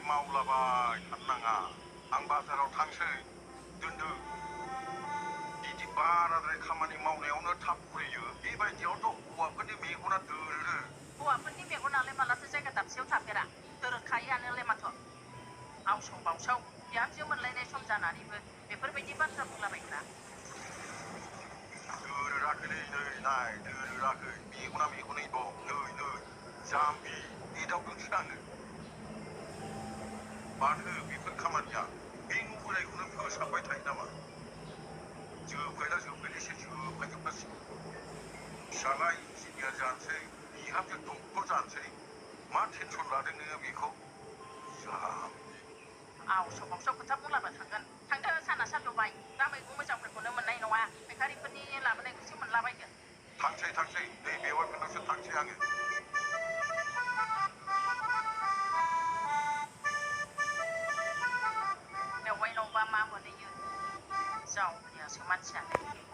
मावलाबाय थाननाङा आं बाजाराव थांसै दोनदो बिदि बाराद्राय खामानि मावनायावनो थाब बुरैयो बेबायदियावथ' हौवाफोरनि मेगना दोरो हौवाफोरनि मेगनालाय मालाथो जायगा दाबसेयाव थाफेरा दोरोदखायोआनोलाय माथो आवसाव बावसाव बिहामजो मोनलायनाय सम जानानैबो बेफोरबायदि बाथ्रा बुंलाबायग्रा दोरोराखैलै नै नाय दोरोराखै मेगना मेगनै दं नै जाम्बि एदावदोंसो आङो माथो बेफोर खामानिया बे न' बोरायखौनो फोसाबबाय थायो नामा जोबखायला जोबखायलायसो जोबखायजोबगासिनो फिसाला इन्जिनियार जानोसै बिहामजो डक्टर जानोसै मा टेनसन लादों नोङो बेखौ जाम्बि आवसाव बावसाव खोथा बुंलाबा थांगोन थांदो साना सानजौबाय दा मैगं मोजांफोरखौनो मोननाय नङा फायखारिफोरनि लाबोनायखौसो मोनलाबायगोन थांसै नै बेवाइफोरनावसो थांसै आङो बेवाइनावबा मा मोनहैयो जावलियासो मानसियानो